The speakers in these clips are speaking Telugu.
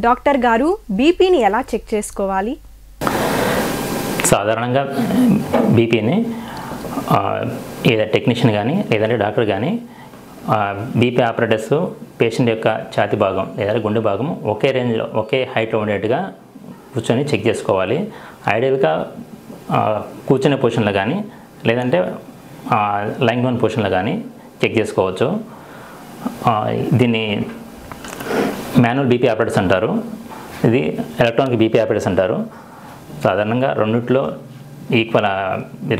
డాక్టర్ గారు బీపీని ఎలా చెక్ చేసుకోవాలి? సాధారణంగా బీపీని ఏదో టెక్నీషియన్ కానీ లేదంటే డాక్టర్ కానీ బీపీ ఆపరేటర్స్ పేషెంట్ యొక్క ఛాతీ భాగం లేదా గుండె భాగం ఒకే రేంజ్లో ఒకే హైట్లో ఉండేట్టుగా కూర్చొని చెక్ చేసుకోవాలి. ఐడియల్గా కూర్చునే పొజిషన్లో కానీ లేదంటే లైంగ్ డౌన్ పొజిషన్లో కానీ చెక్ చేసుకోవచ్చు. దీన్ని మాన్యువల్ బీపీ ఆపరేటర్స్ అంటారు, ఇది ఎలక్ట్రానిక్ బీపీ ఆపరేటర్స్ అంటారు. సాధారణంగా రెండిట్లో ఈక్వల్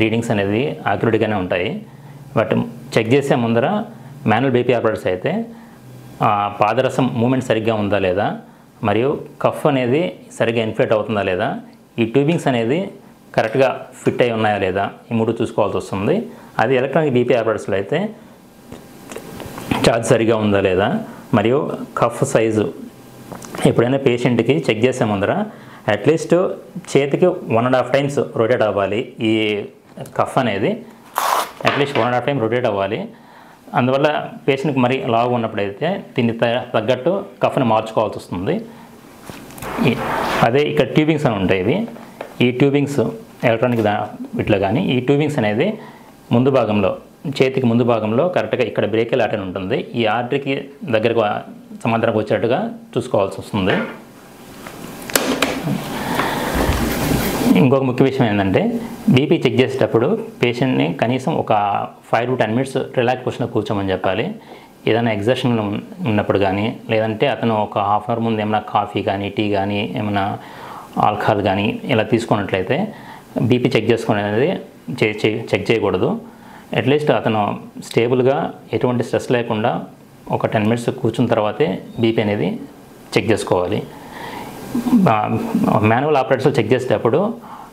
రీడింగ్స్ అనేది యాక్యురేట్గానే ఉంటాయి. బట్ చెక్ చేసే ముందర మాన్యువల్ బీపీ ఆపరేటర్స్ అయితే పాదరసం మూమెంట్ సరిగ్గా ఉందా లేదా, మరియు కఫ్ అనేది సరిగ్గా ఇన్ఫ్లేట్ అవుతుందా లేదా, ఈ ట్యూబింగ్స్ అనేది కరెక్ట్గా ఫిట్ అయి ఉన్నాయా లేదా, ఈ మూడు చూసుకోవాల్సి వస్తుంది. అది ఎలక్ట్రానిక్ బీపీ ఆపరేటర్స్లో అయితే ఛార్జ్ సరిగ్గా ఉందా లేదా, మరియు కఫ్ సైజు ఎప్పుడైనా పేషెంట్కి చెక్ చేసే ముందర అట్లీస్ట్ చేతికి 1.5 times రొటేట్ అవ్వాలి. ఈ కఫ్ అనేది అట్లీస్ట్ 1.5 times రొటేట్ అవ్వాలి. అందువల్ల పేషెంట్కి మరీ లావు ఉన్నప్పుడైతే దీన్ని తగ్గట్టు కఫ్ని మార్చుకోవాల్సి వస్తుంది. అదే ఇక్కడ ట్యూబింగ్స్ అని ఉంటాయి. ఇవి ఈ ట్యూబింగ్స్ ఎలక్ట్రానిక్ వీటిలో కానీ ఈ ట్యూబింగ్స్ అనేది ముందు భాగంలో చేతికి ముందు భాగంలో కరెక్ట్గా ఇక్కడ బ్రేకిల్ ఆర్టరీ ఉంటుంది. ఈ ఆర్టరీకి దగ్గరకు సమాంతరంగా వచ్చేట్టుగా చూసుకోవాల్సి వస్తుంది. ఇంకొక ముఖ్య విషయం ఏంటంటే బీపీ చెక్ చేసేటప్పుడు పేషెంట్ని కనీసం ఒక 5 to 10 minutes రిలాక్స్ పొజిషన్లో కూర్చోమని చెప్పాలి. ఏదైనా ఎగ్జర్షన్ ఉన్నప్పుడు కానీ లేదంటే అతను ఒక హాఫ్ అవర్ ముందు ఏమైనా కాఫీ కానీ టీ కానీ ఏమైనా ఆల్కహాల్ కానీ ఇలా తీసుకున్నట్లయితే బీపీ చెక్ చేసుకునేది చెక్ చేయకూడదు. అట్లీస్ట్ అతను స్టేబుల్గా ఎటువంటి స్ట్రెస్ లేకుండా ఒక 10 minutes కూర్చున్న తర్వాతే బీపీ అనేది చెక్ చేసుకోవాలి. మాన్యువల్ ఆపరేటర్స్ చెక్ చేసేటప్పుడు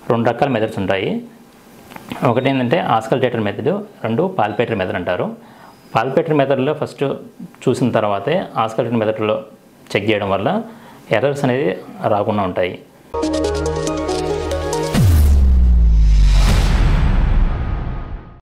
2 రకాల మెథడ్స్ ఉంటాయి. ఒకటి ఏంటంటే ఆస్కల్టేటర్ మెథడ్, 2 పాల్పేటరీ మెథడ్ అంటారు. పాల్పేటరీ మెథడ్లో ఫస్ట్ చూసిన తర్వాతే ఆస్కల్టేటర్ మెథడ్లో చెక్ చేయడం వల్ల ఎర్రర్స్ అనేది రాకుండా ఉంటాయి.